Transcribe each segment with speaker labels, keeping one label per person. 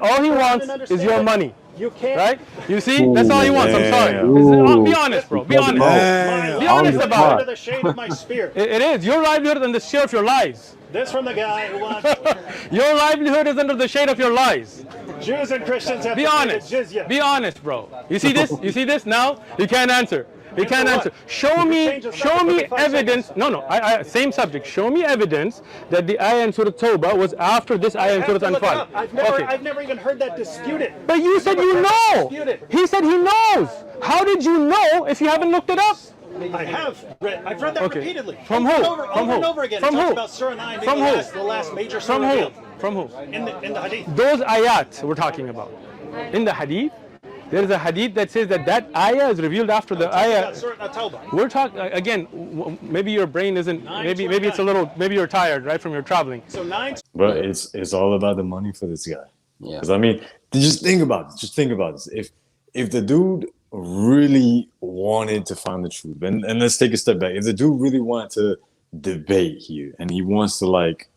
Speaker 1: All he wants is your money.
Speaker 2: You can't.
Speaker 1: Right? You see? That's all he wants. I'm sorry. Be honest, bro. Be honest. Be honest about
Speaker 2: Under the shade of my spear.
Speaker 1: it. It is. Your livelihood is under the shade of your lies.
Speaker 2: This from the guy who wants.
Speaker 1: Your livelihood is under the shade of your lies.
Speaker 2: Jews and Christians have
Speaker 1: Be
Speaker 2: to
Speaker 1: honest.
Speaker 2: pay the jizya.
Speaker 1: Be honest, bro. You see this? You see this now? You can't answer. You can't answer. Show me evidence. No. Same subject. Show me evidence that the ayah in Surah Tawbah was after this ayah in Surah Anfal.
Speaker 2: I've never even heard that disputed.
Speaker 1: But you said you know. He said he knows. How did you know if you haven't looked it up?
Speaker 2: I have read. I've read that repeatedly.
Speaker 1: From who?
Speaker 2: Over
Speaker 1: From
Speaker 2: and
Speaker 1: who?
Speaker 2: over again.
Speaker 1: From
Speaker 2: It talks
Speaker 1: who?
Speaker 2: about Surah 9
Speaker 1: From
Speaker 2: being
Speaker 1: who?
Speaker 2: the last major
Speaker 1: From
Speaker 2: surah
Speaker 1: who?
Speaker 2: revealed.
Speaker 1: From who?
Speaker 2: In the hadith.
Speaker 1: Those ayat we're talking about. In the hadith, there is a hadith that says that ayah is revealed after the ayah. We're talking again. Maybe your brain isn't. Maybe it's a little. Maybe you're tired, right, from your traveling.
Speaker 2: So 9.
Speaker 3: But it's all about the money for this guy. Yeah. Because I mean, just think about it. Just think about this. If the dude really wanted to find the truth, and let's take a step back. If the dude really wanted to debate here, and he wants to like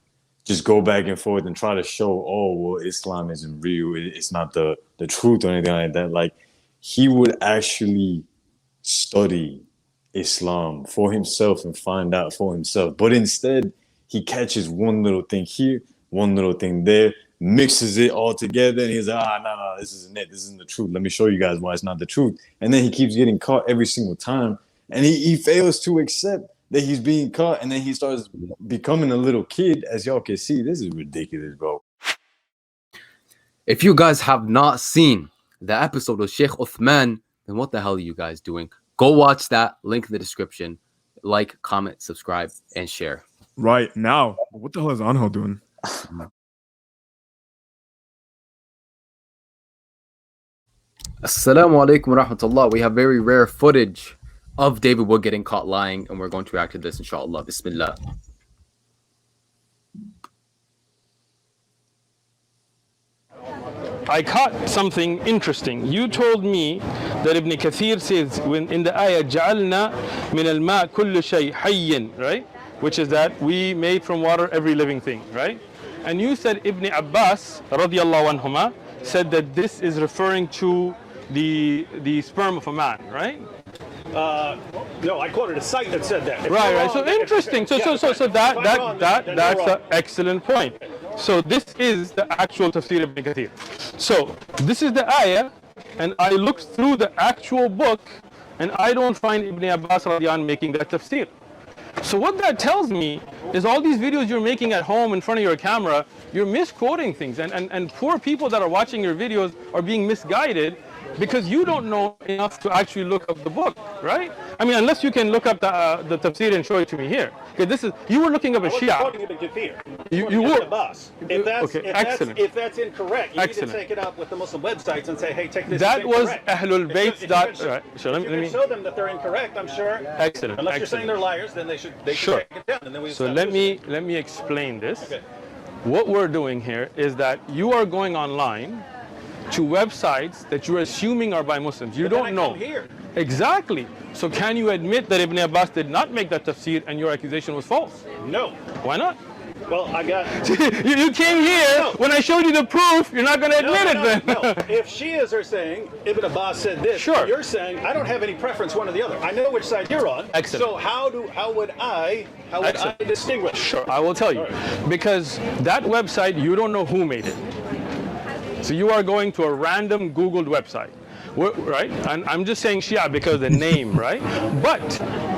Speaker 3: just go back and forth and try to show, oh well, Islam isn't real. It's not the truth or anything like that. Like he would actually study Islam for himself and find out for himself. But instead, he catches one little thing here, one little thing there, mixes it all together, and he's like, no, this isn't it. This isn't the truth. Let me show you guys why it's not the truth. And then he keeps getting caught every single time, and he fails to accept that he's being caught, and then he starts becoming a little kid. As y'all can see, this is ridiculous, bro.
Speaker 4: If you guys have not seen the episode of Shaykh Uthman, then what the hell are you guys doing? Go watch that. Link in the description. Like, comment, subscribe, and share.
Speaker 5: Right now, what the hell is Anghel doing?
Speaker 4: Assalamu alaikum wa rahmatullah. We have very rare footage of David Wood getting caught lying, and we're going to react to this, inshallah. Bismillah.
Speaker 1: I caught something interesting. You told me that Ibn Kathir says when in the ayah جعلنا من الماء كل شيء حي, right? Which is that we made from water every living thing, right? And you said Ibn Abbas radiyallahu anhuma said that this is referring to the sperm of a man, right?
Speaker 2: No, I quoted a site that said that.
Speaker 1: Right. So interesting. So that's an excellent point. So this is the actual tafsir of Ibn Kathir. So this is the ayah, and I looked through the actual book, and I don't find Ibn Abbas radiyan making that tafsir. So what that tells me is all these videos you're making at home in front of your camera, you're misquoting things, and poor people that are watching your videos are being misguided because you don't know enough to actually look up the book, right? I mean, unless you can look up the tafsir and show it to me here. Okay, this is, you were looking up a Shia. You were. Excellent.
Speaker 2: If that's incorrect, you need to take it up with the Muslim websites and say, hey, take this.
Speaker 1: That was Ahlul Bayt. Right. So
Speaker 2: let me show them that they're incorrect, I'm sure.
Speaker 1: Excellent.
Speaker 2: Unless you're saying they're liars, then they should take it down. And then
Speaker 1: so let me explain this. Okay. What we're doing here is that you are going online to websites that you're assuming are by Muslims. You don't know.
Speaker 2: Here.
Speaker 1: Exactly. So can you admit that Ibn Abbas did not make that tafsir and your accusation was false?
Speaker 2: No.
Speaker 1: Why not?
Speaker 2: Well, I got...
Speaker 1: you came here, when I showed you the proof, you're not going to admit it then.
Speaker 2: No. If Shias are saying Ibn Abbas said this, you're saying I don't have any preference one or the other. I know which side you're on.
Speaker 1: Excellent.
Speaker 2: So how would I distinguish?
Speaker 1: Sure, I will tell you. Right. Because that website, you don't know who made it. So you are going to a random Googled website, right? And I'm just saying Shia because of the name, right? But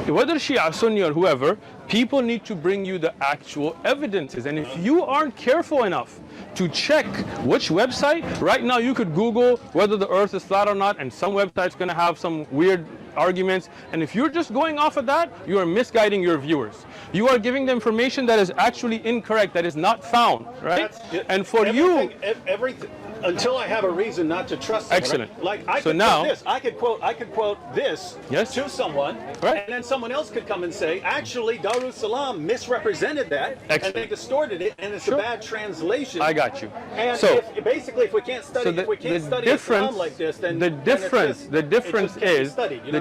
Speaker 1: whether Shia, Sunni, or whoever, people need to bring you the actual evidences. And if you aren't careful enough to check which website, right now you could Google whether the earth is flat or not, and some website's going to have some weird arguments. And if you're just going off of that, you are misguiding your viewers. You are giving them information that is actually incorrect, that is not found, right? And for
Speaker 2: everything. Until I have a reason not to trust them.
Speaker 1: Excellent.
Speaker 2: Right? Like I could quote this to someone, and then someone else could come and say, actually, Darus Salam misrepresented that, and they distorted it, and it's a bad translation.
Speaker 1: I got you.
Speaker 2: And
Speaker 1: so
Speaker 2: if we can't study, Islam like this, then the difference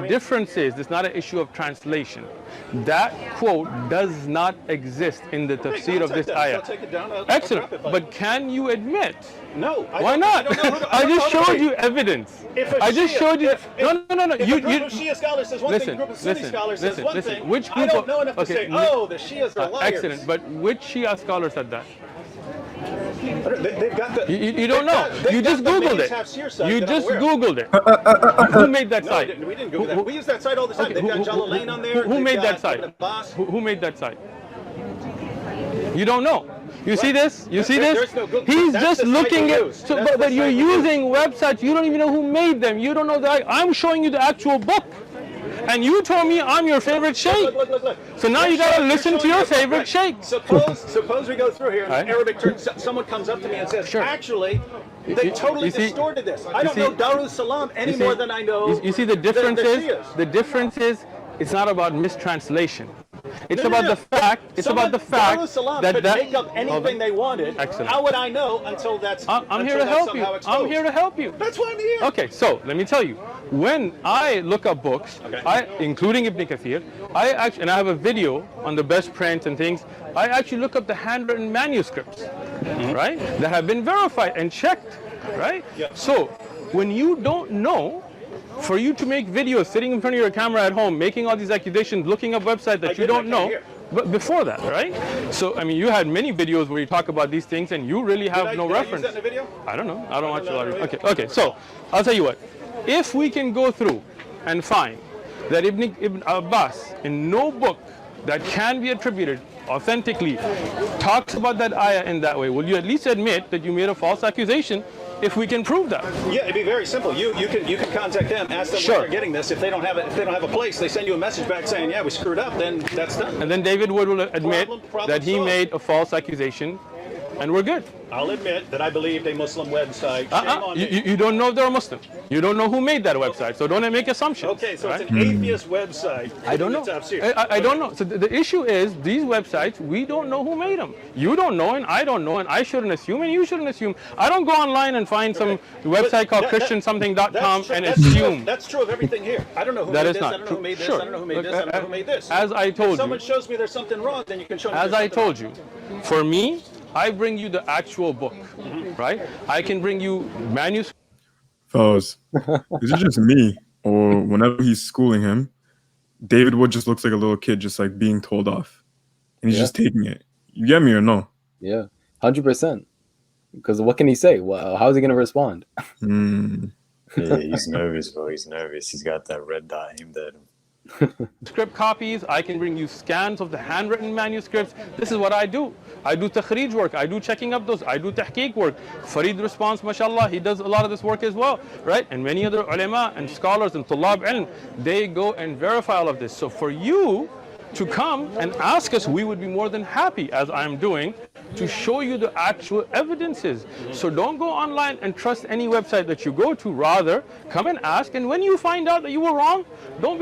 Speaker 1: the difference is, it's not an issue of translation. That quote does not exist in the tafsir of this ayah. Excellent. But can you admit?
Speaker 2: No.
Speaker 1: Why not? I just showed you evidence. I just showed you. No.
Speaker 2: If a group of Shia scholars says one thing, a group of Sunni scholars says one thing,
Speaker 1: which
Speaker 2: I
Speaker 1: group
Speaker 2: don't know enough to say, oh, the Shias are liars.
Speaker 1: Excellent. But which Shia scholar said that?
Speaker 2: They've got the.
Speaker 1: You don't know. You just Googled it. You just Googled it. Who made that site?
Speaker 2: No, we didn't Google that. We use that site all the time. They've got Jalalain on there.
Speaker 1: Who made that site? Who made that site? You don't know. You see this? You see this? He's just looking at. So, but you're using websites. You don't even know who made them. You don't know that. I'm showing you the actual book. And you told me I'm your favorite sheikh.
Speaker 2: Look.
Speaker 1: So now you gotta listen to your favorite sheikh.
Speaker 2: Suppose we go through here and Arabic turns, someone comes up to me and says, actually, they totally distorted this. I don't know Darus Salam any more than I know.
Speaker 1: You see the difference is, it's not about mistranslation. It's about the fact. It's about the fact that
Speaker 2: could make up anything they wanted.
Speaker 1: Excellent.
Speaker 2: How would I know until that's?
Speaker 1: I'm here to help you. I'm here to help you.
Speaker 2: That's why I'm here.
Speaker 1: Okay, so let me tell you. When I look up books, including Ibn Kathir, and I have a video on the best prints and things. I actually look up the handwritten manuscripts, right, that have been verified and checked, right.
Speaker 2: Yeah.
Speaker 1: So when you don't know. For you to make videos sitting in front of your camera at home, making all these accusations, looking up websites that you don't know, but before that, right? So, I mean, you had many videos where you talk about these things and you really have no reference.
Speaker 2: Did I use that in the video?
Speaker 1: I don't know. I don't watch a lot of Okay, so I'll tell you what. If we can go through and find that Ibn Abbas in no book that can be attributed authentically talks about that ayah in that way, will you at least admit that you made a false accusation? If we can prove that.
Speaker 2: Yeah, it'd be very simple. You can contact them, ask them where they're getting this. If they don't have a place, they send you a message back saying, yeah, we screwed up, then that's done.
Speaker 1: And then David Wood will admit that he made a false accusation, and we're good.
Speaker 2: I'll admit that I believed a Muslim website. Shame on me.
Speaker 1: You don't know they're a Muslim. You don't know who made that website, so don't make assumptions.
Speaker 2: Okay, so it's an atheist website.
Speaker 1: I don't know. I don't know. So the issue is these websites, we don't know who made them. You don't know, and I don't know, and I shouldn't assume, and you shouldn't assume. I don't go online and find some website called christiansomething.com and assume.
Speaker 2: That's true of everything here. I don't know who made this. I don't know who made this. I don't know who made this. I don't know who made this.
Speaker 1: As I told you.
Speaker 2: If someone shows me there's something wrong, then you can show me.
Speaker 1: As I told you, for me, I bring you the actual book, right? I can bring you manuscripts.
Speaker 5: Fellas, is it just me, or whenever he's schooling him, David Wood just looks like a little kid, just like being told off, and he's just taking it? You get me or no?
Speaker 4: Yeah, 100%. Because what can he say? Well, how is he going to respond?
Speaker 3: Yeah, he's nervous, bro. He's nervous. He's got that red dot aimed at him.
Speaker 1: Script copies, I can bring you scans of the handwritten manuscripts. This is what I do. I do takhrij work, I do checking up those, I do tahqiq work. Farid Response, mashallah, he does a lot of this work as well, right? And many other ulama and scholars and tullab ilm, they go and verify all of this. So for you to come and ask us, we would be more than happy, as I'm doing, to show you the actual evidences. So don't go online and trust any website that you go to. Rather, come and ask, and when you find out that you were wrong, don't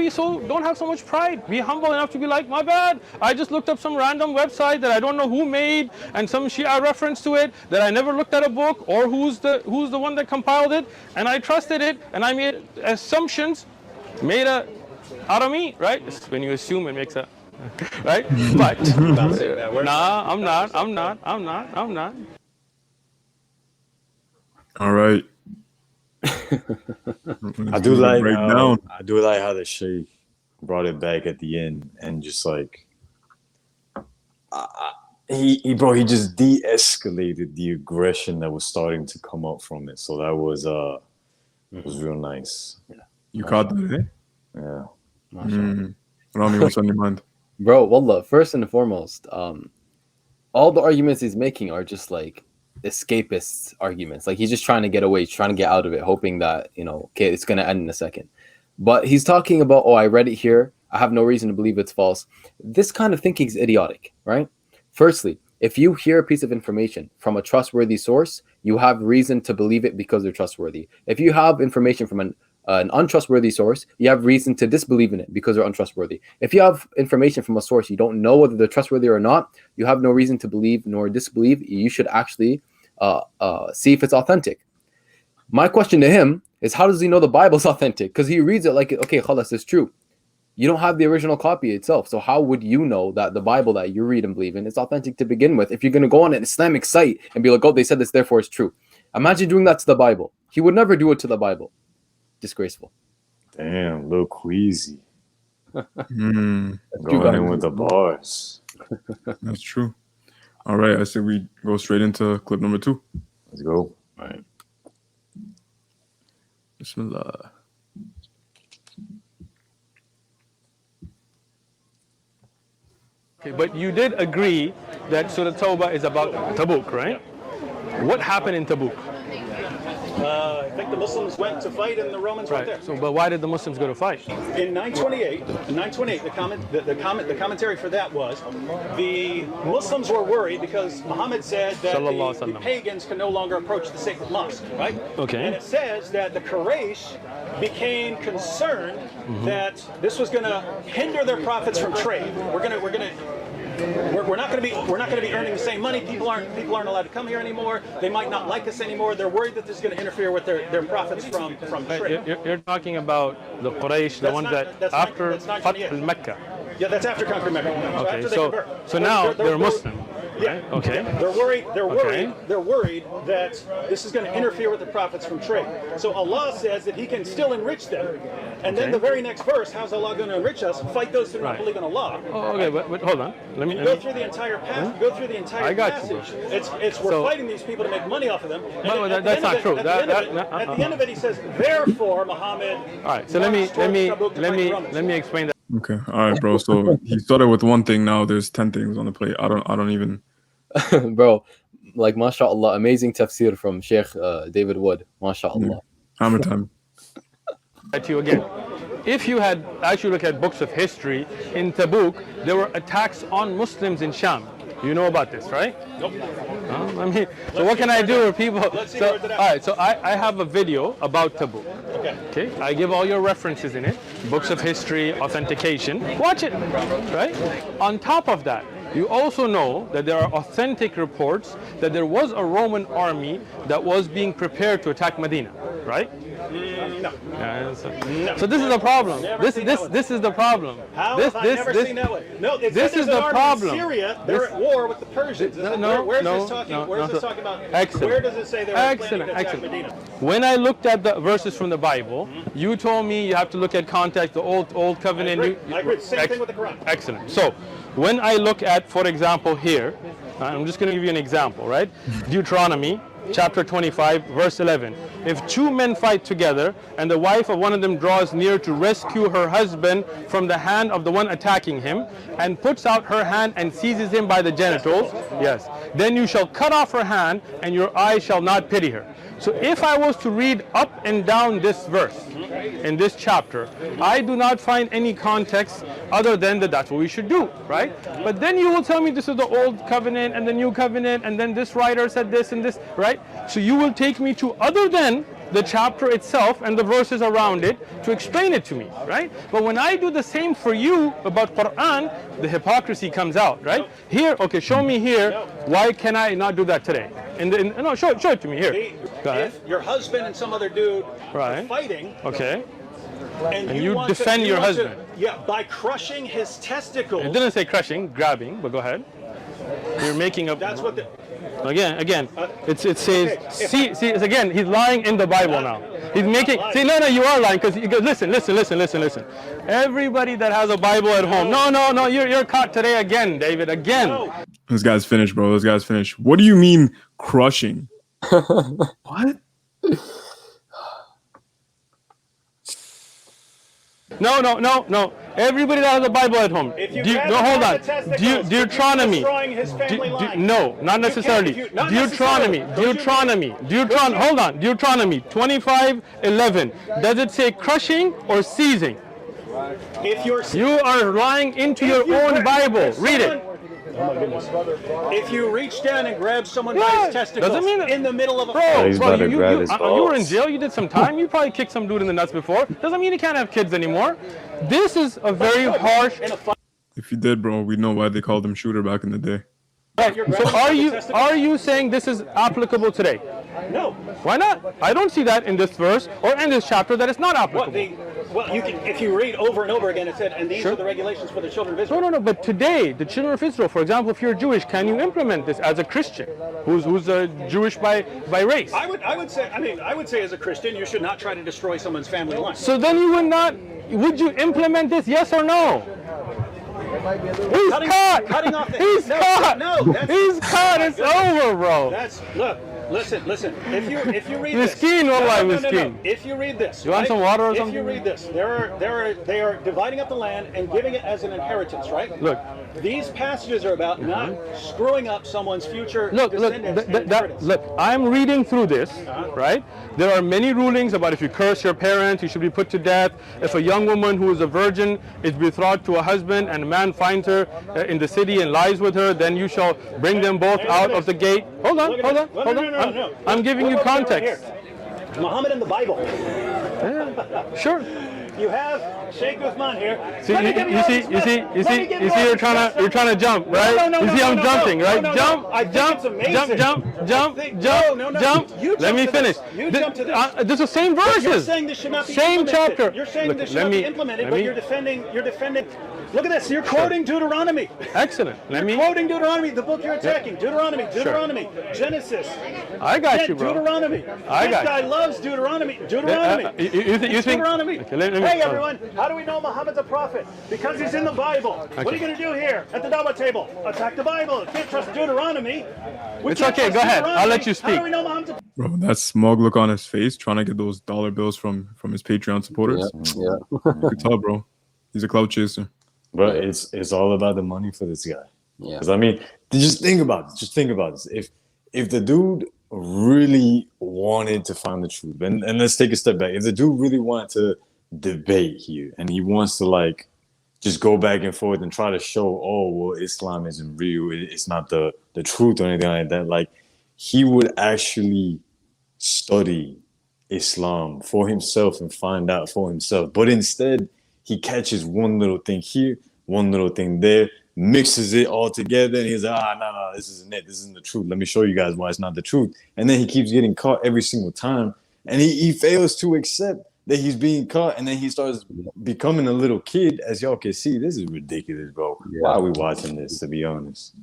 Speaker 1: have so much pride. Be humble enough to be like, my bad, I just looked up some random website that I don't know who made, and some Shia reference to it, that I never looked at a book, or who's the one that compiled it, and I trusted it, and I made assumptions, made a out of me, right? When you assume, it makes a right? But nah, I'm not.
Speaker 5: All right.
Speaker 3: I do like how the Shaykh brought it back at the end and just like he just de-escalated the aggression that was starting to come up from it. So that was real nice.
Speaker 5: Yeah. You caught that, eh?
Speaker 3: Yeah.
Speaker 5: Rami, what's on your mind?
Speaker 4: Bro, wallah, first and foremost, all the arguments he's making are just like escapist arguments. Like he's just trying to get away, trying to get out of it, hoping that, okay, it's going to end in a second. But he's talking about, oh, I read it here, I have no reason to believe it's false. This kind of thinking is idiotic, right? Firstly, if you hear a piece of information from a trustworthy source, you have reason to believe it because they're trustworthy. If you have information from an untrustworthy source, you have reason to disbelieve in it because they're untrustworthy. If you have information from a source you don't know whether they're trustworthy or not, you have no reason to believe nor disbelieve. You should actually see if it's authentic. My question to him is how does he know the Bible's authentic? Because he reads it like, okay, khalas, it's true. You don't have the original copy itself. So how would you know that the Bible that you read and believe in is authentic to begin with if you're going to go on an Islamic site and be like, oh, they said this, therefore it's true? Imagine doing that to the Bible. He would never do it to the Bible. Disgraceful.
Speaker 3: Damn, little queasy.
Speaker 5: Mm,
Speaker 3: Going in with the bars.
Speaker 5: that's true. All right, I say we go straight into clip number 2.
Speaker 3: Let's go.
Speaker 5: All right. Bismillah.
Speaker 1: Okay, but you did agree that Surah Tawbah is about Tabuk, right? What happened in Tabuk?
Speaker 2: I think the Muslims went to fight and the Romans were there.
Speaker 1: So, but why did the Muslims go to fight?
Speaker 2: In 928, the commentary for that was the Muslims were worried because Muhammad said that the pagans can no longer approach the sacred mosque, right?
Speaker 1: Okay.
Speaker 2: And it says that the Quraysh became concerned that this was going to hinder their profits from trade. We're not going to be earning the same money. People aren't allowed to come here anymore. They might not like us anymore. They're worried that this is going to interfere with their profits from trade.
Speaker 1: You're talking about the Quraysh, the ones that after Fath al-Mecca.
Speaker 2: Yeah, that's after conquering Mecca.
Speaker 1: Okay, so now they're Muslim.
Speaker 2: Yeah.
Speaker 1: Okay.
Speaker 2: They're worried that this is going to interfere with the profits from trade. So Allah says that He can still enrich them. And then the very next verse, how's Allah going to enrich us? Fight those who do not believe in Allah.
Speaker 1: Oh, okay, but hold on. Let me
Speaker 2: go through the entire passage. Go through the entire passage. We're fighting these people to make money off of them.
Speaker 1: No, that's not true.
Speaker 2: At the end of it, He says, therefore, Muhammad.
Speaker 1: All right. So let me explain that.
Speaker 5: Okay. All right, bro. So he started with one thing. Now there's 10 things on the plate. I don't even.
Speaker 4: Bro, like, mashallah, amazing tafsir from Sheikh David Wood. Mashallah.
Speaker 5: Hammer time.
Speaker 1: To you again. If you had actually looked at books of history, in Tabuk, there were attacks on Muslims in Sham. You know about this, right?
Speaker 2: Nope.
Speaker 1: So what can I do with people? All right, so I have a video about Tabuk. Okay. I give all your references in it, books of history, authentication. Watch it, right? On top of that, you also know that there are authentic reports that there was a Roman army that was being prepared to attack Medina, right?
Speaker 2: No.
Speaker 1: So this is the problem. This is the problem.
Speaker 2: How have I never seen that way? No,
Speaker 1: this is the problem.
Speaker 2: In Syria, they're at war with the Persians. Where's this talking about?
Speaker 1: Excellent.
Speaker 2: Where does it say they're planning to attack Medina?
Speaker 1: When I looked at the verses from the Bible, you told me you have to look at context, the old covenant.
Speaker 2: I agree. Same thing with the Quran.
Speaker 1: Excellent. So when I look at, for example, here, I'm just going to give you an example, right? Deuteronomy chapter 25, verse 11. If two men fight together and the wife of one of them draws near to rescue her husband from the hand of the one attacking him and puts out her hand and seizes him by the genitals, yes, then you shall cut off her hand and your eye shall not pity her. So if I was to read up and down this verse in this chapter, I do not find any context other than that that's what we should do, right? But then you will tell me this is the old covenant and the new covenant, and then this writer said this and this, right? So you will take me to other than the chapter itself and the verses around it to explain it to me, right? But when I do the same for you about Quran, the hypocrisy comes out, right? Here, okay, show me here. Why can I not do that today? No, show it to me here.
Speaker 2: If your husband and some other dude are fighting,
Speaker 1: okay,
Speaker 2: and
Speaker 1: you defend your husband,
Speaker 2: by crushing his testicles.
Speaker 1: It didn't say crushing, grabbing, but go ahead. You're making up.
Speaker 2: That's what the.
Speaker 1: Again, it says. See, it's again. He's lying in the Bible now. He's making. See, no, you are lying because listen. Everybody that has a Bible at home. No, you're caught today again, David. Again.
Speaker 2: No.
Speaker 5: This guy's finished, bro. This guy's finished. What do you mean crushing? What?
Speaker 1: No. Everybody that has a Bible at home. Hold on. Deuteronomy. No, not necessarily. Deuteronomy. Hold on. Deuteronomy 25:11. Does it say crushing or seizing? You are lying into your own Bible. Read it.
Speaker 2: Oh my goodness. If you reach down and grab someone by his testicles in the middle of a
Speaker 1: you were in jail, you did some time, you probably kicked some dude in the nuts before. Doesn't mean you can't have kids anymore. This is a very harsh.
Speaker 5: If you did, bro, we know why they called him shooter back in the day.
Speaker 1: Right. So are you saying this is applicable today?
Speaker 2: No.
Speaker 1: Why not? I don't see that in this verse or in this chapter that it's not applicable.
Speaker 2: Well, you can, if you read over and over again, it said, and these are the regulations for the children of Israel.
Speaker 1: No. But today, the children of Israel, for example, if you're Jewish, can you implement this as a Christian who's Jewish by race?
Speaker 2: I would say as a Christian, you should not try to destroy someone's family line.
Speaker 1: So then you would not. Would you implement this? Yes or no? He's caught.
Speaker 2: Cutting off the,
Speaker 1: He's caught. He's caught. It's over, bro.
Speaker 2: Look. Listen. If you read this,
Speaker 1: Miskin.
Speaker 2: If you read this,
Speaker 1: you want some water or something?
Speaker 2: If you read this, they are dividing up the land and giving it as an inheritance, right?
Speaker 1: Look,
Speaker 2: these passages are about not screwing up someone's future descendants.
Speaker 1: Look, I'm reading through this, right? There are many rulings about if you curse your parents, you should be put to death. If a young woman who is a virgin is betrothed to a husband and a man finds her in the city and lies with her, then you shall bring them both out of the gate. Hold on. I'm giving you context.
Speaker 2: Muhammad in the Bible.
Speaker 1: Yeah, sure.
Speaker 2: You have Shaykh Uthman here.
Speaker 1: See, you see, you're trying to jump, right?
Speaker 2: No,
Speaker 1: you see, I'm jumping, right? Jump. Let me finish. This is the same verses.
Speaker 2: You're saying this should not be
Speaker 1: same
Speaker 2: implemented.
Speaker 1: chapter.
Speaker 2: You're saying this should not be implemented, but you're defending. Look at this. You're quoting Deuteronomy.
Speaker 1: Excellent.
Speaker 2: Quoting Deuteronomy, the book you're attacking. Deuteronomy, Genesis.
Speaker 1: I got you, bro.
Speaker 2: Deuteronomy. This guy loves Deuteronomy.
Speaker 1: You think?
Speaker 2: Deuteronomy. Hey, everyone. How do we know Muhammad's a prophet? Because he's in the Bible.
Speaker 1: Okay.
Speaker 2: What are you going to do here at the Dawah table? Attack the Bible. You can't trust Deuteronomy.
Speaker 1: It's okay. Go ahead. I'll let you speak.
Speaker 2: How do we know Muhammad's a
Speaker 5: Bro, that smug look on his face, trying to get those dollar bills from his Patreon supporters.
Speaker 4: Yeah.
Speaker 5: You can tell, bro. He's a clout chaser.
Speaker 3: But it's all about the money for this guy.
Speaker 4: Yeah.
Speaker 3: Because I mean, just think about this. Just think about this. If the dude really wanted to find the truth, and let's take a step back. If the dude really wanted to debate here, and he wants to like just go back and forth and try to show, oh well, Islam isn't real. It's not the truth or anything like that. Like he would actually study Islam for himself and find out for himself. But instead, he catches one little thing here, one little thing there, mixes it all together, and he's like, no, this isn't it. This isn't the truth. Let me show you guys why it's not the truth. And then he keeps getting caught every single time, and he fails to accept that he's being caught, and then he starts becoming a little kid. As y'all can see, this is ridiculous, bro. Yeah. Why are we watching this, to be honest?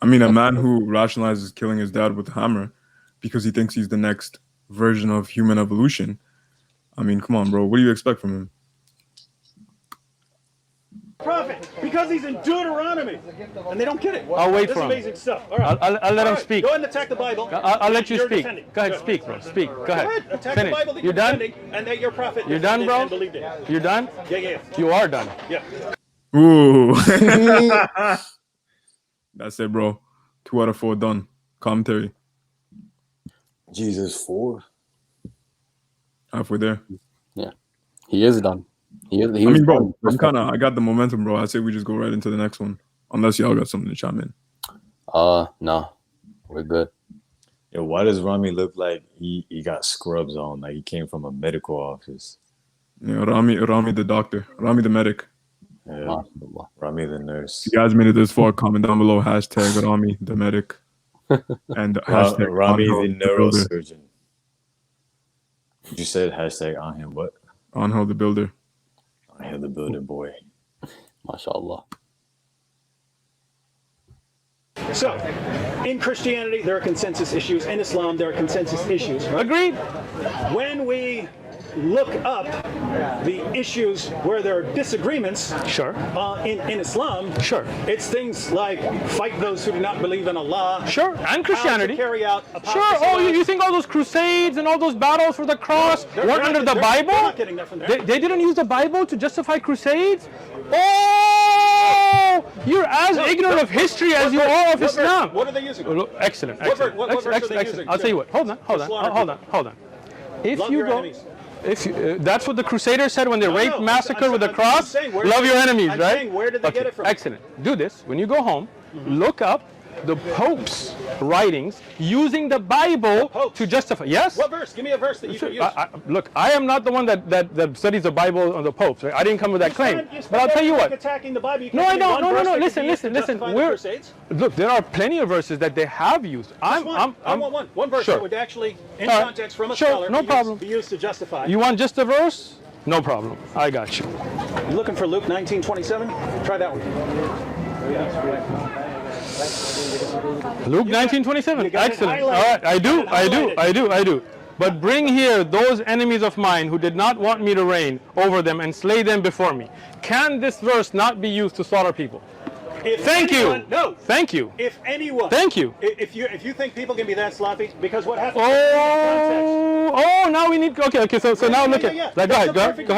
Speaker 5: I mean, a man who rationalizes killing his dad with a hammer because he thinks he's the next version of human evolution. I mean, come on, bro. What do you expect from him?
Speaker 2: prophet because he's in Deuteronomy, and they don't get it.
Speaker 1: I'll wait for him.
Speaker 2: This is amazing stuff. All right,
Speaker 1: I'll let him speak.
Speaker 2: Go ahead and attack the Bible.
Speaker 1: I'll let you
Speaker 2: You're
Speaker 1: speak.
Speaker 2: defending.
Speaker 1: Go ahead, speak, bro. Speak. Go ahead.
Speaker 2: Attack
Speaker 1: Finish.
Speaker 2: the Bible that
Speaker 1: You're done.
Speaker 2: And that your prophet.
Speaker 1: You're done, bro.
Speaker 2: And believed it.
Speaker 1: You're done.
Speaker 2: Yeah.
Speaker 1: You are done.
Speaker 2: Yeah.
Speaker 5: Ooh. That's it, bro. 2 out of 4 done. Commentary.
Speaker 3: Jesus, 4.
Speaker 5: Halfway there.
Speaker 4: Yeah. He is done. He
Speaker 5: I mean, bro, I got the momentum, bro. I say we just go right into the next one. Unless y'all got something to chime in.
Speaker 4: No. We're good.
Speaker 3: Yo, why does Rami look like he got scrubs on? Like he came from a medical office.
Speaker 5: Yeah, Rami the doctor. Rami the medic.
Speaker 3: Yeah. Rami the nurse.
Speaker 5: If you guys made it this far, comment down below. # Rami the medic. And hashtag
Speaker 3: Rami
Speaker 5: Angel
Speaker 3: the neurosurgeon. You said hashtag Angel what?
Speaker 5: Angel the builder.
Speaker 3: Angel the builder boy.
Speaker 4: MashaAllah.
Speaker 2: So, in Christianity, there are consensus issues. In Islam, there are consensus issues. Right?
Speaker 1: Agreed.
Speaker 2: When we look up the issues where there are disagreements
Speaker 1: Sure.
Speaker 2: in Islam,
Speaker 1: Sure.
Speaker 2: it's things like fight those who do not believe in Allah.
Speaker 1: Sure. And Christianity.
Speaker 2: How to carry out
Speaker 1: Sure. Oh, you think all those crusades and all those battles for the cross weren't under the Bible?
Speaker 2: They're not getting that from there.
Speaker 1: They didn't use the Bible to justify crusades? Oh, you're as ignorant of history as you are of Islam.
Speaker 2: What are they using?
Speaker 1: Excellent.
Speaker 2: What verse are they
Speaker 1: Excellent.
Speaker 2: using?
Speaker 1: I'll tell you what. Hold on. If
Speaker 2: Love
Speaker 1: you
Speaker 2: your
Speaker 1: go,
Speaker 2: enemies.
Speaker 1: that's what the Crusaders said when they raped,
Speaker 2: no,
Speaker 1: massacred with the
Speaker 2: I'm
Speaker 1: cross.
Speaker 2: saying,
Speaker 1: Love your enemies,
Speaker 2: I'm
Speaker 1: right?
Speaker 2: saying, where did they get it from?
Speaker 1: Excellent. Do this when you go home. Look up the Pope's writings using the Bible to justify. Yes?
Speaker 2: What verse? Give me a verse that you can use.
Speaker 1: Look, I am not the one that studies the Bible on the popes. Right? I didn't come with that claim. But I'll tell you what.
Speaker 2: Attacking the Bible.
Speaker 1: No, I don't. No. Listen. Look, there are plenty of verses that they have used.
Speaker 2: I want one verse
Speaker 1: sure.
Speaker 2: that would actually, in context from a scholar, be used to justify.
Speaker 1: You want just a verse? No problem. I got you.
Speaker 2: You looking for Luke 19:27? Try that one.
Speaker 1: Luke 19:27. Excellent. All right, I do. But bring here those enemies of mine who did not want me to reign over them and slay them before me. Can this verse not be used to slaughter people? Thank you.
Speaker 2: No.
Speaker 1: Thank you.
Speaker 2: If anyone.
Speaker 1: Thank you.
Speaker 2: If you think people can be that sloppy, because what happens?
Speaker 1: Now we need. Okay. So now look at. Go ahead.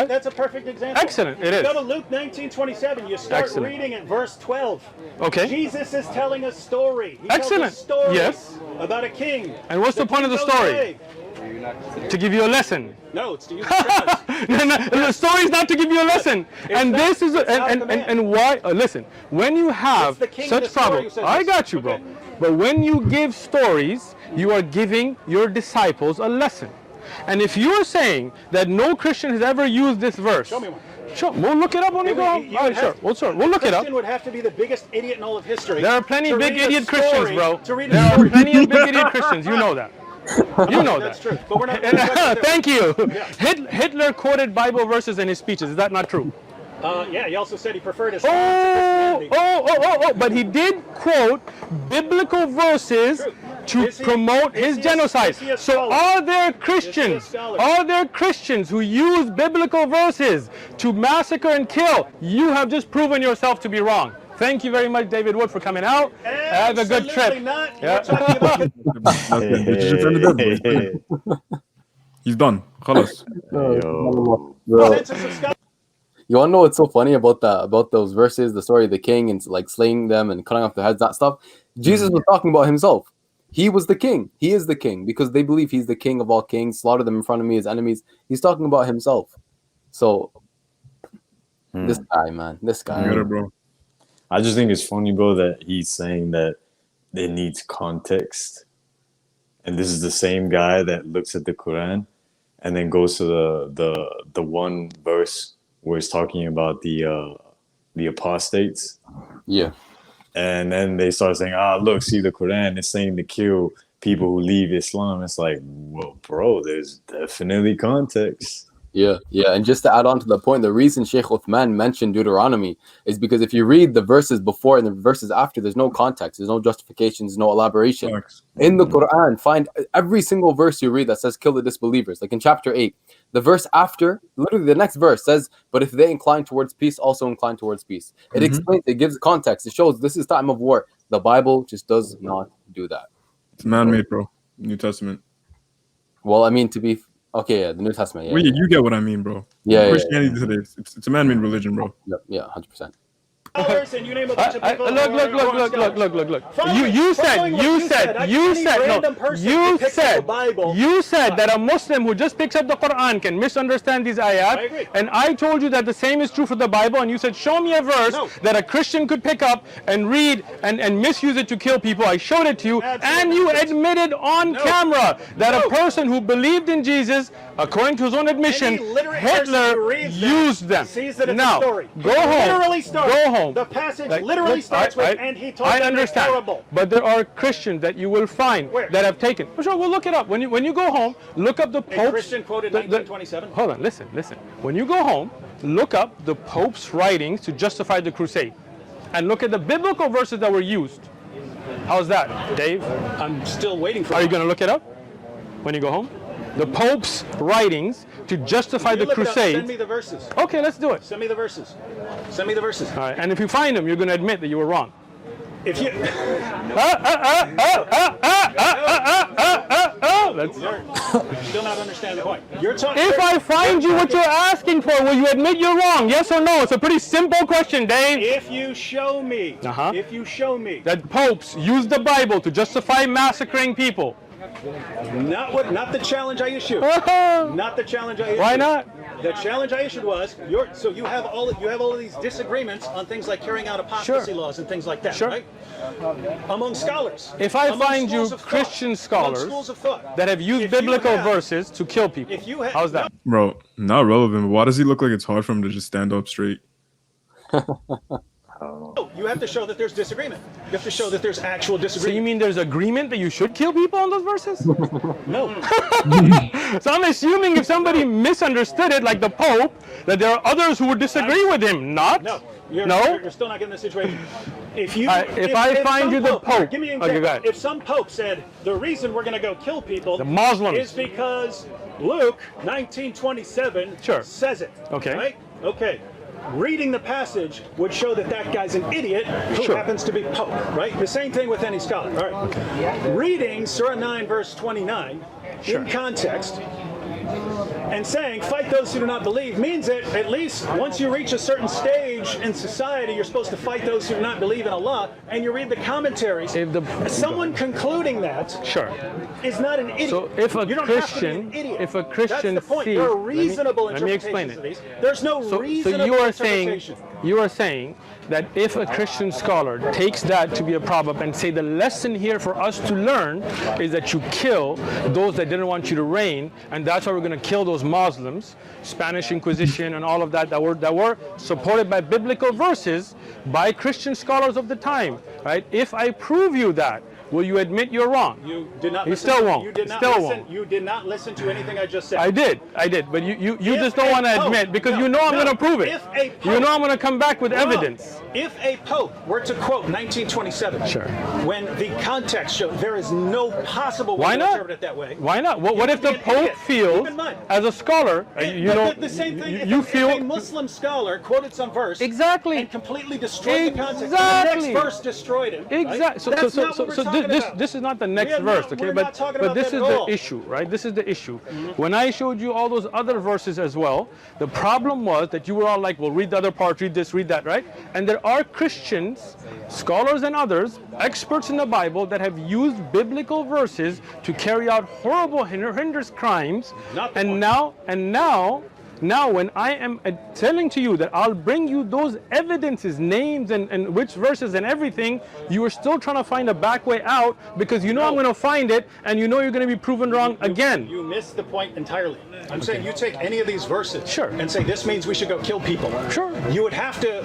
Speaker 2: That's a perfect example.
Speaker 1: Excellent. It is.
Speaker 2: Go to Luke 19:27. You start reading at verse 12.
Speaker 1: Okay.
Speaker 2: Jesus is telling a story. He
Speaker 1: Excellent.
Speaker 2: tells a story
Speaker 1: yes.
Speaker 2: About a king.
Speaker 1: And what's the point of the story? To give you a lesson.
Speaker 2: No, it's to use the
Speaker 1: The story is not to give you a lesson. And why? Listen, when you have such problems, I got you, bro. But when you give stories, you are giving your disciples a lesson. And if you're saying that no Christian has ever used this verse,
Speaker 2: show me one.
Speaker 1: Sure, we'll look it up when we go home. All right, sure. We'll look it up.
Speaker 2: Christian would have to be the biggest idiot in all of history.
Speaker 1: There are plenty of big idiot Christians, bro. There are plenty of big idiot Christians. You know that. You know
Speaker 2: That's
Speaker 1: that.
Speaker 2: true. But we're not.
Speaker 1: Thank you. Yeah. Hitler quoted Bible verses in his speeches. Is that not true?
Speaker 2: Yeah, he also said he preferred Islam to Christianity.
Speaker 1: But he did quote biblical verses to promote his genocide. So are there Christians who use biblical verses to massacre and kill? You have just proven yourself to be wrong. Thank you very much, David Wood, for coming out. Have a good trip.
Speaker 2: Not. Yeah. Talking about
Speaker 5: He's done. خلاص.
Speaker 4: You want to know what's so funny about those verses, the story of the king and like slaying them and cutting off their heads, that stuff? Jesus was talking about himself. He was the king. He is the king because they believe he's the king of all kings. Slaughter them in front of me as enemies. He's talking about himself. So this guy, man, this guy.
Speaker 5: Yeah, bro.
Speaker 3: I just think it's funny, bro, that he's saying that it needs context. And this is the same guy that looks at the Quran and then goes to the one verse where it's talking about the apostates.
Speaker 4: Yeah.
Speaker 3: And then they start saying, look, see the Quran is saying to kill people who leave Islam. It's like, well, bro, there's definitely context.
Speaker 4: Yeah. And just to add on to the point, the reason Shaykh Uthman mentioned Deuteronomy is because if you read the verses before and the verses after, there's no context, there's no justifications, no elaboration. In the Quran, find every single verse you read that says kill the disbelievers. Like in chapter 8, the verse after, literally the next verse says, but if they incline towards peace, also incline towards peace. It explains, it gives context. It shows this is time of war. The Bible just does not do that.
Speaker 5: It's man-made, bro. New Testament.
Speaker 4: Well, I mean, okay, yeah, the New Testament. Yeah,
Speaker 5: well, you get what I mean, bro.
Speaker 4: Yeah,
Speaker 5: Christianity today, it's a man-made religion, bro.
Speaker 4: Yeah, 100%.
Speaker 2: And you name a bunch of people.
Speaker 1: Look. You said that a Muslim who just picks up the Quran can misunderstand these ayat. And I told you that the same is true for the Bible. And you said, show me a verse that a Christian could pick up and read and misuse it to kill people. I showed it to you. And you admitted on camera that a person who believed in Jesus, according to his own admission, Hitler used them. Now, go home.
Speaker 2: The passage literally starts with, and he told them
Speaker 1: I understand,
Speaker 2: horrible.
Speaker 1: but there are Christians that you will find that have taken. Sure, we'll look it up. When you go home, look up the Pope's.
Speaker 2: A Christian quoted 1927.
Speaker 1: Hold on, listen. When you go home, look up the Pope's writings to justify the crusade, and look at the biblical verses that were used. How's that, Dave?
Speaker 2: I'm still waiting for.
Speaker 1: Are you going to look it up when you go home? The Pope's writings to justify the crusade.
Speaker 2: Send me the verses.
Speaker 1: Okay, let's do it.
Speaker 2: Send me the verses. Send me the verses.
Speaker 1: All right, and if you find them, you're going to admit that you were wrong.
Speaker 2: If you. Still not understand the point. You're talking.
Speaker 1: If I find you what you're asking for, will you admit you're wrong? Yes or no? It's a pretty simple question, Dave.
Speaker 2: If you show me. If you show me
Speaker 1: that popes use the Bible to justify massacring people.
Speaker 2: Not the challenge I issued. Not the challenge I issued.
Speaker 1: Why not?
Speaker 2: The challenge I issued was so you have all of these disagreements on things like carrying out apostasy laws and things like that, right? Among scholars.
Speaker 1: If I
Speaker 2: among
Speaker 1: find you
Speaker 2: schools of
Speaker 1: Christian
Speaker 2: among
Speaker 1: scholars
Speaker 2: schools of thought,
Speaker 1: that have used biblical verses to kill people, how's that?
Speaker 5: Bro, not relevant. But why does he look like it's hard for him to just stand up straight?
Speaker 2: You have to show that there's disagreement. You have to show that there's actual
Speaker 1: So
Speaker 2: disagreement.
Speaker 1: you mean there's agreement that you should kill people on those verses?
Speaker 2: No.
Speaker 1: So I'm assuming if somebody misunderstood it, like the Pope, that there are others who would disagree with him. Not?
Speaker 2: No.
Speaker 1: No?
Speaker 2: You're still not getting the situation. If
Speaker 1: I find you the Pope,
Speaker 2: give me an
Speaker 1: okay,
Speaker 2: example.
Speaker 1: go ahead.
Speaker 2: If some Pope said the reason we're going to go kill people
Speaker 1: The Muslims.
Speaker 2: is because Luke 19:27 says it.
Speaker 1: Okay.
Speaker 2: Right? Okay. Reading the passage would show that that guy's an idiot who happens to be Pope, right? The same thing with any scholar. All right. Okay. Reading Surah 9, verse 29 in context and saying, fight those who do not believe, means that at least once you reach a certain stage in society, you're supposed to fight those who do not believe in Allah, and you read the commentaries. Someone concluding that is not an idiot.
Speaker 1: So if a
Speaker 2: you don't
Speaker 1: Christian,
Speaker 2: have to be an idiot.
Speaker 1: if a Christian
Speaker 2: That's the point.
Speaker 1: sees,
Speaker 2: There are reasonable
Speaker 1: let me explain
Speaker 2: interpretations of
Speaker 1: it.
Speaker 2: these. There's no reasonable
Speaker 1: So
Speaker 2: interpretation.
Speaker 1: you are saying that if a Christian scholar takes that to be a problem and say the lesson here for us to learn is that you kill those that didn't want you to reign, and that's why we're going to kill those Muslims, Spanish Inquisition and all of that were supported by biblical verses by Christian scholars of the time, right? If I prove you that, will you admit you're wrong?
Speaker 2: You did not.
Speaker 1: You still won't.
Speaker 2: You did not
Speaker 1: still
Speaker 2: listen.
Speaker 1: won't.
Speaker 2: You did not listen to anything I just said.
Speaker 1: I did, but you just don't want to admit because you know I'm going to prove it. You know I'm going to come back with evidence.
Speaker 2: If a pope were to quote 1927, when the context shows there is no possible way to interpret it that way.
Speaker 1: Why not? What if the Pope feels, as a scholar,
Speaker 2: the same thing?
Speaker 1: You
Speaker 2: if
Speaker 1: feel
Speaker 2: a Muslim scholar quoted some verse and completely destroyed the context, the next verse destroyed it.
Speaker 1: Exactly.
Speaker 2: Right?
Speaker 1: So this is not the next verse, okay? But this is the issue, right? This is the issue. When I showed you all those other verses as well, the problem was that you were all like, well, read the other part, read this, read that, right? And there are Christians, scholars and others, experts in the Bible that have used biblical verses to carry out horrible, horrendous crimes. And now when I am telling to you that I'll bring you those evidences, names and which verses and everything, you are still trying to find a back way out because you know I'm going to find it and you know you're going to be proven wrong again.
Speaker 2: You missed the point entirely. I'm saying you take any of these verses and say this means we should go kill people. You would have to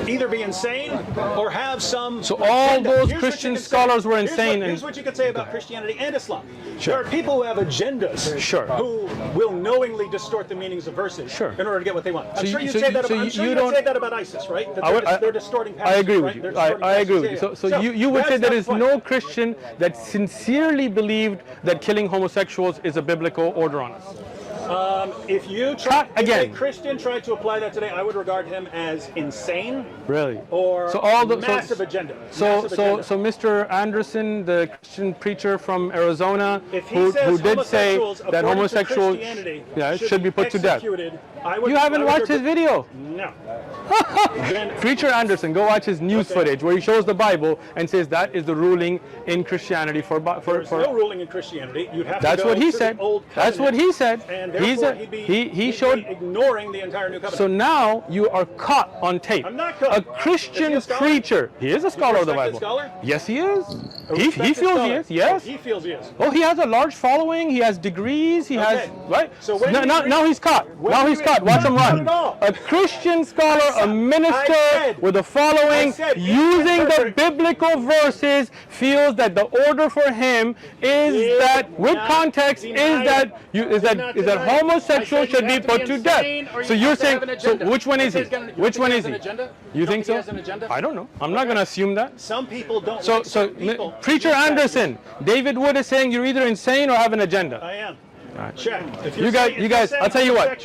Speaker 2: either be insane or have some.
Speaker 1: So all those Christian scholars were insane.
Speaker 2: Here's what you could say about Christianity and Islam. There are people who have agendas who will knowingly distort the meanings of verses in order to get what they want. I'm sure you'd say that about ISIS, right? That they're distorting passages.
Speaker 1: I agree with you. I agree with you. So you would say there is no Christian that sincerely believed that killing homosexuals is a biblical order on us.
Speaker 2: If a Christian tried to apply that today, I would regard him as insane.
Speaker 1: Really?
Speaker 2: Or massive agenda.
Speaker 1: So Mr. Anderson, the Christian preacher from Arizona, who did say that homosexuals should be put to death. You haven't watched his video?
Speaker 2: No.
Speaker 1: Preacher Anderson, go watch his news footage where he shows the Bible and says that is the ruling in Christianity
Speaker 2: There's no ruling in Christianity. You'd have
Speaker 1: that's
Speaker 2: to go
Speaker 1: what he
Speaker 2: to
Speaker 1: said.
Speaker 2: The Old
Speaker 1: That's what he said.
Speaker 2: And therefore
Speaker 1: he showed
Speaker 2: ignoring the entire New Covenant.
Speaker 1: So now you are caught on tape.
Speaker 2: I'm not caught.
Speaker 1: A Christian preacher. He is a scholar of the Bible.
Speaker 2: Scholar?
Speaker 1: Yes, he is. He feels he is. Yes.
Speaker 2: He feels he is.
Speaker 1: Oh, he has a large following. He has degrees. He has right.
Speaker 2: So
Speaker 1: now he's caught. Now he's caught. Watch him run. A Christian scholar, a minister with a following, using the biblical verses, feels that the order for him is that, with context, is that homosexuals should be put to death. So you're saying, so which one is he? Which one is he? You think so? I don't know. I'm not going to assume that.
Speaker 2: Some people don't.
Speaker 1: So Preacher Anderson, David Wood is saying you're either insane or have an agenda.
Speaker 2: I am.
Speaker 1: Check. You guys. I'll tell you what.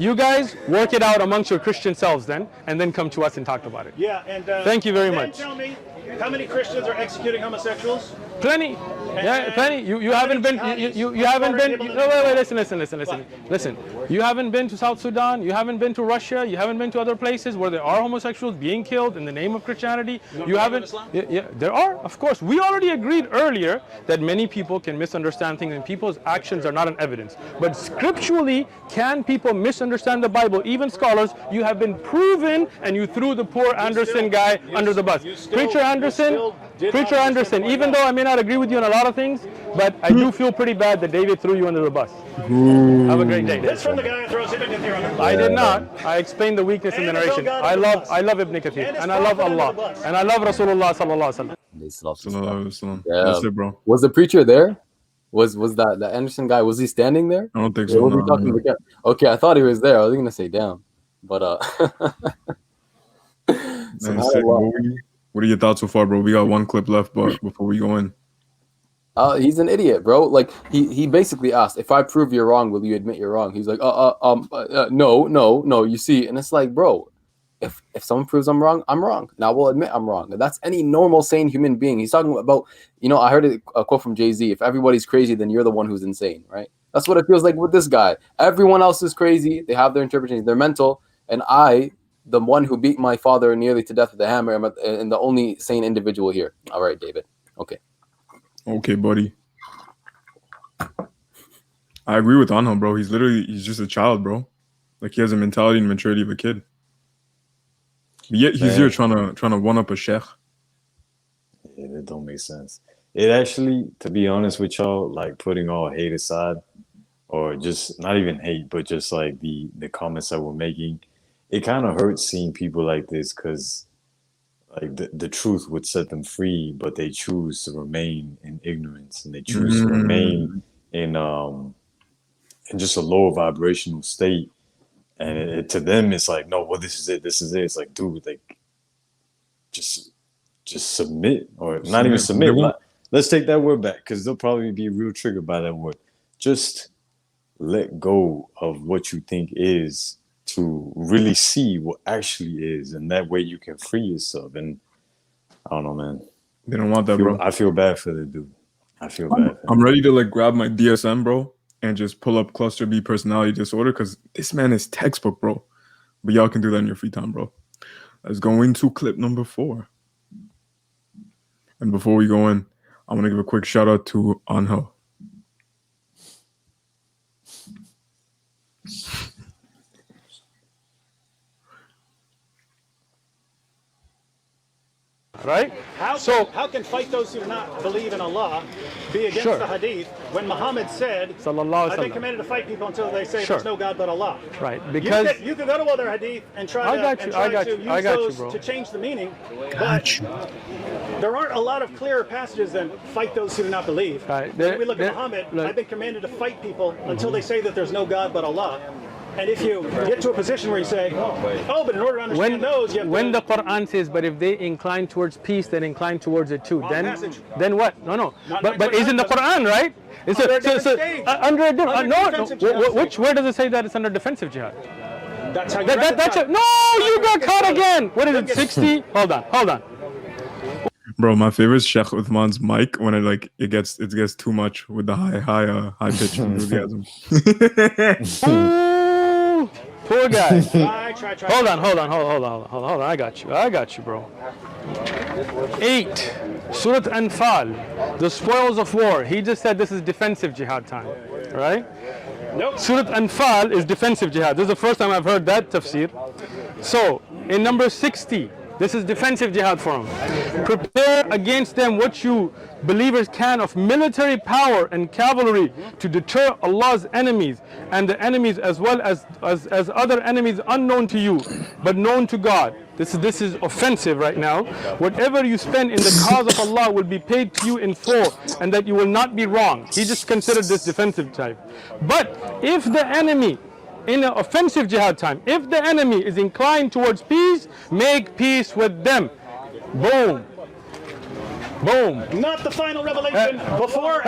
Speaker 1: You guys work it out amongst your Christian selves then, and then come to us and talk about it.
Speaker 2: Yeah, and
Speaker 1: thank you very much.
Speaker 2: Tell me How many Christians are executing homosexuals?
Speaker 1: Plenty. Yeah, plenty. You haven't been. You haven't been. No, wait. Listen. You haven't been to South Sudan. You haven't been to Russia. You haven't been to other places where there are homosexuals being killed in the name of Christianity. You haven't. Yeah, there are. Of course, we already agreed earlier that many people can misunderstand things, and people's actions are not an evidence. But scripturally, can people misunderstand the Bible? Even scholars, you have been proven, and you threw the poor Anderson guy under the bus. Preacher Anderson. Even though I may not agree with you on a lot of things, but I do feel pretty bad that David threw you under the bus. Have a great day.
Speaker 2: That's from the guy who throws Ibn Kathir under the bus.
Speaker 1: I did not. I explained the weakness in the narration. I love Ibn Kathir, and I love Allah, and I love Rasulullah sallallahu alaihi wasallam.
Speaker 4: Yeah.
Speaker 5: That's it, bro.
Speaker 4: Was the preacher there? Was that the Anderson guy? Was he standing there?
Speaker 5: I don't think
Speaker 4: Yeah,
Speaker 5: so.
Speaker 4: was he
Speaker 5: No,
Speaker 4: talking to the camera? Okay, I thought he was there. I was gonna say down, but
Speaker 5: Man, sick. What are your thoughts so far, bro? We got one clip left, but before we go in,
Speaker 4: he's an idiot, bro. Like he basically asked, if I prove you're wrong, will you admit you're wrong? He's like, no. You see, and it's like, bro, if someone proves I'm wrong, I'm wrong. Now we'll admit I'm wrong. That's any normal, sane human being. He's talking about, I heard a quote from Jay-Z. If everybody's crazy, then you're the one who's insane, right? That's what it feels like with this guy. Everyone else is crazy. They have their interpretations. They're mental, and the one who beat my father nearly to death with a hammer, and the only sane individual here. All right, David. Okay,
Speaker 5: buddy. I agree with Anghel, bro. He's just a child, bro. Like, he has a mentality and maturity of a kid. But yet he's here trying to one up a sheikh.
Speaker 3: Yeah, that don't make sense. It actually, to be honest with y'all, like, putting all hate aside, or just not even hate, but just like the comments that we're making, it kind of hurts seeing people like this, because like the truth would set them free, but they choose to remain in ignorance, and they choose to remain in just a lower vibrational state. And to them, it's like, no, well, this is it. It's like, dude, like, just submit, or not even submit. Let's take that word back, because they'll probably be real triggered by that word. Just let go of what you think is, to really see what actually is, and that way you can free yourself. And I don't know, man.
Speaker 5: They don't want that, bro.
Speaker 3: I feel bad for the dude.
Speaker 5: I'm ready to like grab my DSM, bro, and just pull up cluster B personality disorder, because this man is textbook, bro. But y'all can do that in your free time, bro. Let's go into clip number 4. And before we go in, I want to give a quick shout out to Anghel.
Speaker 1: Right?
Speaker 2: How can fight those who do not believe in Allah be against the hadith when Muhammad said, I've been commanded to fight people until they say there's no God but Allah?
Speaker 1: Right, because
Speaker 2: you can go to other hadith and try to use those to change the meaning, but there aren't a lot of clearer passages than fight those who do not believe.
Speaker 1: Right.
Speaker 2: When we look at Muhammad, I've been commanded to fight people until they say that there's no God but Allah. And if you get to a position where you say, but in order to understand those, you have
Speaker 1: when the Quran says, but if they incline towards peace, then incline towards it too. Then what? No. But it's in the Quran, right? It's under a different. Where does it say that it's under defensive jihad?
Speaker 2: That's how you
Speaker 1: you got caught again. What is it? 60? Hold on.
Speaker 5: Bro, my favorite is Shaykh Uthman's mic when it gets too much with the high pitch enthusiasm.
Speaker 1: Poor guy.
Speaker 2: Try.
Speaker 1: Hold on. I got you, bro. 8. Surah Anfal, the spoils of war. He just said this is defensive jihad time, right?
Speaker 2: Nope.
Speaker 1: Surah Anfal is defensive jihad. This is the first time I've heard that tafsir. So, in number 60, this is defensive jihad for him. Prepare against them what you believers can of military power and cavalry to deter Allah's enemies, and the enemies as well as other enemies unknown to you, but known to God. This is offensive right now. Whatever you spend in the cause of Allah will be paid to you in full, and that you will not be wrong. He just considered this defensive type. But if the enemy, in an offensive jihad time, if the enemy is inclined towards peace, make peace with them. Boom.
Speaker 2: Not the final revelation. Before.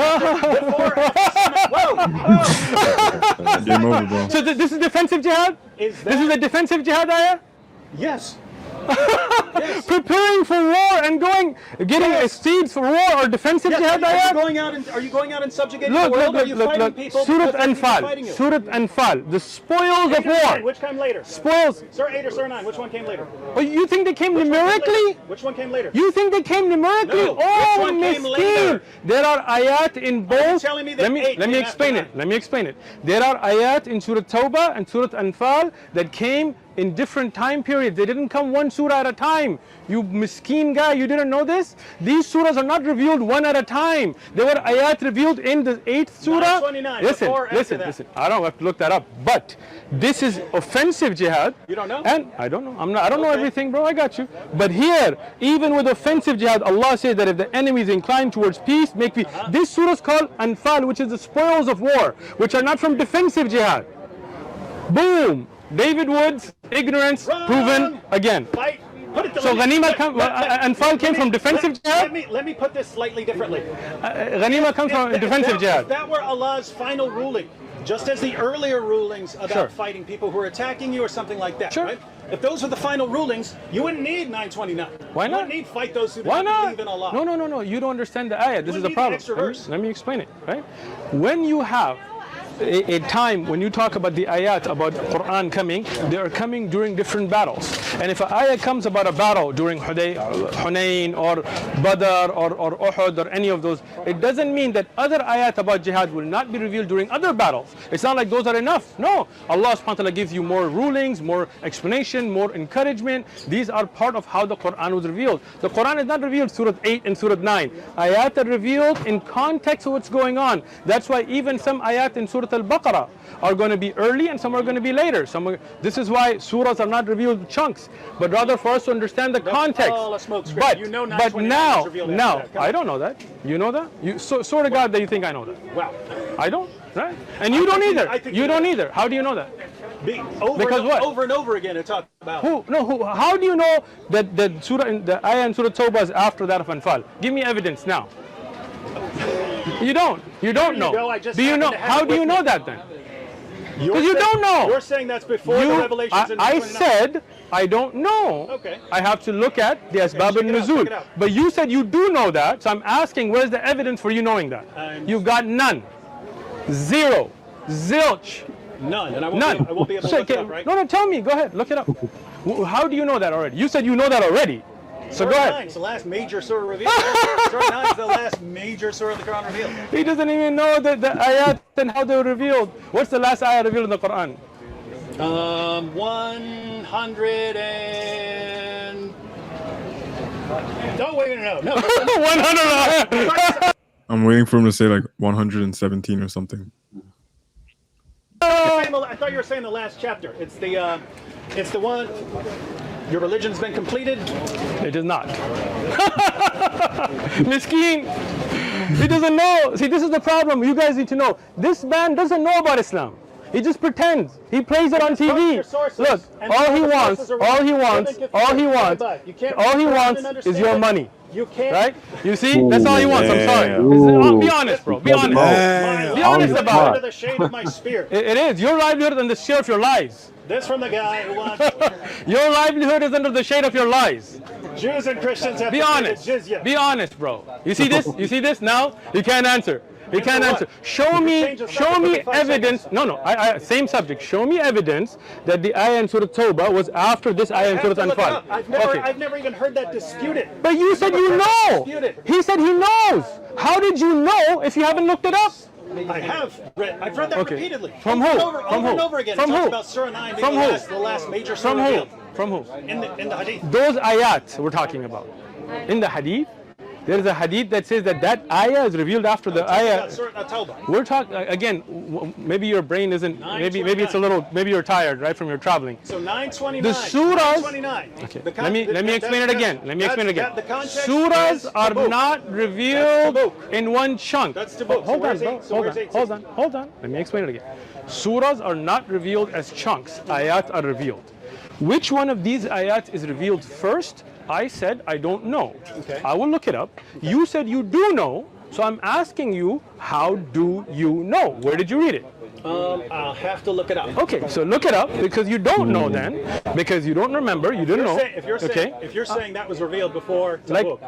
Speaker 5: Game over, bro.
Speaker 1: So this is defensive jihad? This is a defensive jihad ayah?
Speaker 2: Yes.
Speaker 1: Preparing for war and getting a seeds for war or defensive jihad ayat?
Speaker 2: Are you going out and subjugating
Speaker 1: Look,
Speaker 2: the world?
Speaker 1: look,
Speaker 2: Are you
Speaker 1: look,
Speaker 2: fighting
Speaker 1: look.
Speaker 2: people?
Speaker 1: Surat
Speaker 2: because they're
Speaker 1: Anfal.
Speaker 2: fighting you?
Speaker 1: Surat Anfal. The spoils of
Speaker 2: 8 or 9,
Speaker 1: war.
Speaker 2: which came later?
Speaker 1: Spoils.
Speaker 2: Surah 8 or Surah 9, which one came later?
Speaker 1: Oh, you think they came numerically?
Speaker 2: Which one came later?
Speaker 1: You think they came numerically?
Speaker 2: No, which
Speaker 1: Oh,
Speaker 2: one came
Speaker 1: miskin.
Speaker 2: later?
Speaker 1: There are ayat in both.
Speaker 2: telling me that
Speaker 1: let me
Speaker 2: 8 came
Speaker 1: explain
Speaker 2: after
Speaker 1: it. Let me explain it. There are ayat in Surah Tawbah and Surah Anfal that came in different time periods. They didn't come one surah at a time. You miskin guy, you didn't know this? These surahs are not revealed one at a time. There were ayat revealed in the 8th surah.
Speaker 2: 929,
Speaker 1: Listen,
Speaker 2: before, after
Speaker 1: listen,
Speaker 2: that.
Speaker 1: listen. I don't have to look that up. But this is offensive jihad.
Speaker 2: You don't know?
Speaker 1: And I don't know. I don't know
Speaker 2: Okay.
Speaker 1: everything, bro. I got you. But here, even with offensive jihad, Allah says that if the enemy is inclined towards peace, make peace. This surah is called Anfal, which is the spoils of war, which are not from defensive jihad. Boom. David Woods, ignorance proven again.
Speaker 2: Fight. Put it
Speaker 1: So Ghanima Anfal came from defensive jihad?
Speaker 2: Let me put this slightly differently.
Speaker 1: Ghanima comes from defensive
Speaker 2: If
Speaker 1: jihad.
Speaker 2: that were Allah's final ruling, just as the earlier rulings about
Speaker 1: Sure.
Speaker 2: fighting people who are attacking you or something like that,
Speaker 1: Sure.
Speaker 2: right? If those were the final rulings, you wouldn't need 929.
Speaker 1: Why
Speaker 2: You
Speaker 1: not?
Speaker 2: wouldn't need fight those who do
Speaker 1: Why
Speaker 2: not
Speaker 1: not?
Speaker 2: believe in Allah.
Speaker 1: No. You don't understand the ayah. This is the
Speaker 2: need the
Speaker 1: problem.
Speaker 2: extra verse.
Speaker 1: Let me explain it, right? When you have a time when you talk about the ayat about Quran coming, they are coming during different battles. And if an ayah comes about a battle during Hunayn or Badr or Uhud or any of those, it doesn't mean that other ayat about jihad will not be revealed during other battles. It's not like those are enough. No, Allah subhanahu wa ta'ala gives you more rulings, more explanation, more encouragement. These are part of how the Quran was revealed. The Quran is not revealed Surah 8 and Surah 9. Ayat are revealed in context of what's going on. That's why even some ayat in Surah Al-Baqarah are going to be early and some are going to be later. This is why surahs are not revealed chunks, but rather for us to understand the context.
Speaker 2: all a smokescreen.
Speaker 1: But,
Speaker 2: You know
Speaker 1: but
Speaker 2: 929
Speaker 1: now,
Speaker 2: is revealed after that. Come
Speaker 1: I
Speaker 2: on.
Speaker 1: don't know that. You know that? You swear to God that you think I know that.
Speaker 2: Wow.
Speaker 1: I don't, right? And you don't either.
Speaker 2: I think
Speaker 1: You
Speaker 2: you
Speaker 1: don't
Speaker 2: know.
Speaker 1: either. How do you know that?
Speaker 2: Because
Speaker 1: what?
Speaker 2: Over and over again, it talked about.
Speaker 1: How do you know that the ayah in Surah Tawbah is after that of Anfal? Give me evidence now. You don't. You don't
Speaker 2: There you
Speaker 1: know.
Speaker 2: go, I just
Speaker 1: Do you
Speaker 2: happen
Speaker 1: know?
Speaker 2: to have
Speaker 1: How
Speaker 2: it
Speaker 1: do you
Speaker 2: with
Speaker 1: know
Speaker 2: me.
Speaker 1: that then?
Speaker 2: Because
Speaker 1: you don't know.
Speaker 2: You're saying that's before the revelations in
Speaker 1: I
Speaker 2: 929.
Speaker 1: said I don't know.
Speaker 2: Okay.
Speaker 1: I have to look at the Asbab
Speaker 2: check it out, check
Speaker 1: al-Nuzul.
Speaker 2: it out.
Speaker 1: But you said you do know that, so I'm asking where's the evidence for you knowing that? You've got none. Zero. Zilch.
Speaker 2: None, and I
Speaker 1: None.
Speaker 2: won't be able to
Speaker 1: So,
Speaker 2: look it up, right?
Speaker 1: No, tell me. Go ahead. Look it up. How do you know that already? You said you know that already. So
Speaker 2: Surah
Speaker 1: go
Speaker 2: 9
Speaker 1: ahead.
Speaker 2: is the last major surah revealed. Surah 9 is the last major surah of the Quran revealed.
Speaker 1: He doesn't even know the ayat and how they were revealed. What's the last ayat revealed in the Quran?
Speaker 2: 100 and... No, wait, no.
Speaker 1: 100.
Speaker 5: I'm waiting for him to say like 117 or something.
Speaker 2: I thought you were saying the last chapter. It's the one... Your religion's been completed.
Speaker 1: It is not. Miskeen. He doesn't know. See, this is the problem. You guys need to know. This man doesn't know about Islam. He just pretends. He plays it on TV. Look, all he wants is your money.
Speaker 2: You can't.
Speaker 1: Right? You see? That's all he wants. I'm sorry. Be honest, bro. Be honest. Be honest about
Speaker 2: Under the shade of my spear.
Speaker 1: it. It is. Your livelihood is under the shade of your lies.
Speaker 2: This from the guy who wants
Speaker 1: Your livelihood is under the shade of your lies.
Speaker 2: Jews and Christians have
Speaker 1: Be
Speaker 2: to pay
Speaker 1: honest.
Speaker 2: the jizya.
Speaker 1: Be honest, bro. You see this? You see this now? You can't answer. You can't
Speaker 2: what?
Speaker 1: answer. Show me
Speaker 2: change the subject every 5
Speaker 1: evidence.
Speaker 2: seconds.
Speaker 1: No. Same subject. Show me evidence that the ayah in Surah Tawbah was after this ayah in
Speaker 2: I
Speaker 1: Surah
Speaker 2: have to look it
Speaker 1: Anfal.
Speaker 2: up.
Speaker 1: Okay.
Speaker 2: I've never even heard that disputed.
Speaker 1: But you said you know.
Speaker 2: Disputed.
Speaker 1: He said he knows. How did you know if you haven't looked it up?
Speaker 2: I have read. I've read that
Speaker 1: Okay.
Speaker 2: repeatedly.
Speaker 1: From
Speaker 2: over
Speaker 1: who?
Speaker 2: And over,
Speaker 1: From
Speaker 2: over
Speaker 1: who?
Speaker 2: and over again.
Speaker 1: From
Speaker 2: it talks
Speaker 1: who?
Speaker 2: about Surah 9 being
Speaker 1: From
Speaker 2: the
Speaker 1: who?
Speaker 2: last major surah
Speaker 1: From who?
Speaker 2: revealed.
Speaker 1: From who?
Speaker 2: In the hadith.
Speaker 1: Those ayat we're talking about. In the hadith, there is a hadith that says that ayah is revealed after the ayah.
Speaker 2: Surah Tawbah.
Speaker 1: We're talking again. Maybe your brain isn't. Maybe it's a little. Maybe you're tired, right, from your traveling.
Speaker 2: So 929.
Speaker 1: The surahs.
Speaker 2: 929.
Speaker 1: Okay.
Speaker 2: The
Speaker 1: Let me explain it again. Let me explain it again.
Speaker 2: The context
Speaker 1: Surahs
Speaker 2: is
Speaker 1: are
Speaker 2: Tabuk.
Speaker 1: not revealed
Speaker 2: That's
Speaker 1: in one chunk.
Speaker 2: That's Tabuk.
Speaker 1: Hold
Speaker 2: So
Speaker 1: on,
Speaker 2: where's
Speaker 1: bro.
Speaker 2: eight- so where's
Speaker 1: Hold on. Let me explain it again. Surahs are not revealed as chunks. Ayat are revealed. Which one of these ayat is revealed first? I said I don't know.
Speaker 2: Okay.
Speaker 1: I will look it up. You said you do know. So I'm asking you, how do you know? Where did you read it?
Speaker 2: I'll have to look it up.
Speaker 1: Okay, so look it up because you don't know then, because you don't remember, you didn't know.
Speaker 2: If you're saying that was revealed before Tabuk,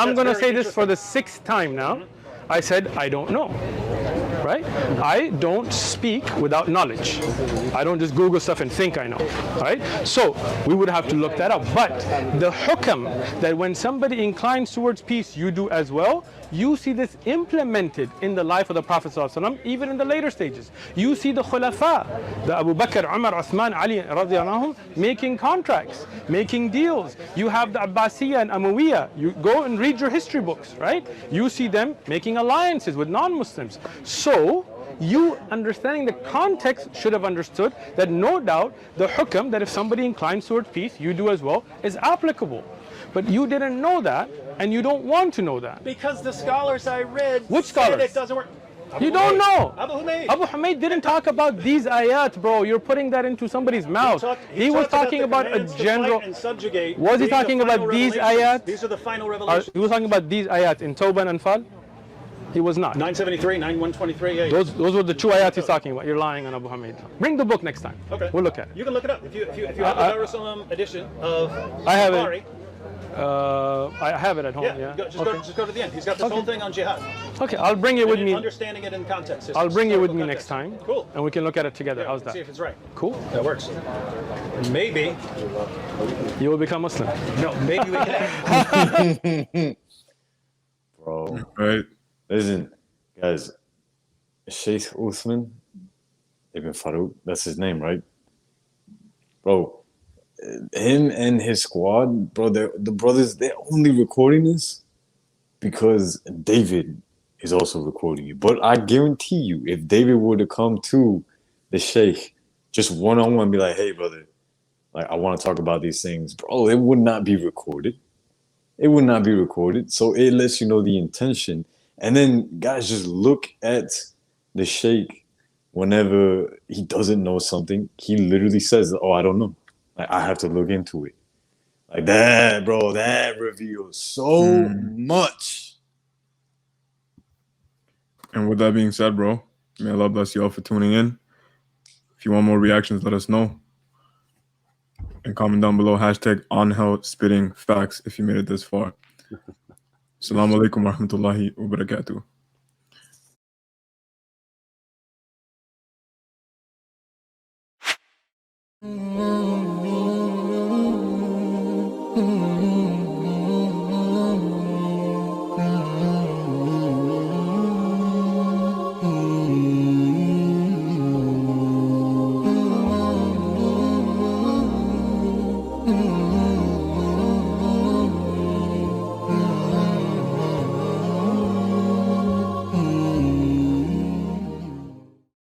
Speaker 1: I'm gonna say this for the 6th time now. I said I don't know. Right? I don't speak without knowledge. I don't just Google stuff and think I know. Right? So we would have to look that up. But the hukam that when somebody inclines towards peace, you do as well. You see this implemented in the life of the Prophet ﷺ, even in the later stages. You see the Khulafa, the Abu Bakr, Umar, Uthman, Ali radiallahu anhum, making contracts, making deals. You have the Abbasiyya and Umayyah. You go and read your history books, right? You see them making alliances with non-Muslims. So you understanding the context should have understood that no doubt the hukam that if somebody inclines towards peace, you do as well, is applicable. But you didn't know that, and you don't want to know that.
Speaker 2: Because the scholars I read
Speaker 1: Which scholars?
Speaker 2: said it doesn't work.
Speaker 1: You don't know.
Speaker 2: Abu Humayd.
Speaker 1: Abu Humayd didn't talk about these ayat, bro. You're putting that into somebody's mouth.
Speaker 2: He
Speaker 1: was talking about a general. Was he talking about these ayat?
Speaker 2: These are the final revelations.
Speaker 1: He was talking about these ayat in Tawbah and Anfal? He was not.
Speaker 2: 973, 9123. Yeah.
Speaker 1: Those were the 2 ayat he's talking about. You're lying on Abu Humayd. Bring the book next time.
Speaker 2: Okay.
Speaker 1: We'll look at it.
Speaker 2: You can look it up. If you have the Jerusalem edition of
Speaker 1: I have
Speaker 2: Bukhari,
Speaker 1: it. I have it at home. Yeah.
Speaker 2: Just go to the end. He's got this whole thing on jihad.
Speaker 1: Okay, I'll bring it with me.
Speaker 2: Understanding it in context.
Speaker 1: I'll bring it with me
Speaker 2: context.
Speaker 1: next time.
Speaker 2: Cool.
Speaker 1: And we can look at it together. How's that?
Speaker 2: See if it's right.
Speaker 1: Cool.
Speaker 2: That works. And maybe
Speaker 1: you will become Muslim.
Speaker 2: No, maybe we can.
Speaker 3: Bro.
Speaker 5: Right.
Speaker 3: Listen, guys. Shaykh Uthman Ibn Farooq, that's his name, right? Bro, him and his squad, bro, the brothers, they're only recording this because David is also recording it. But I guarantee you, if David were to come to the Shaykh just one-on-one, be like, hey, brother, like, I want to talk about these things, bro, it would not be recorded. It would not be recorded. So it lets you know the intention. And then, guys, just look at the Shaykh whenever he doesn't know something. He literally says, oh, I don't know. Like, I have to look into it. Like that, bro, that reveals so much.
Speaker 5: And with that being said, bro, may Allah bless you all for tuning in. If you want more reactions, let us know. And comment down below, #Anghels spitting facts if you made it this far. Assalamu alaikum wa rahmatullahi wa barakatuh.
Speaker 6: Mm-hmm.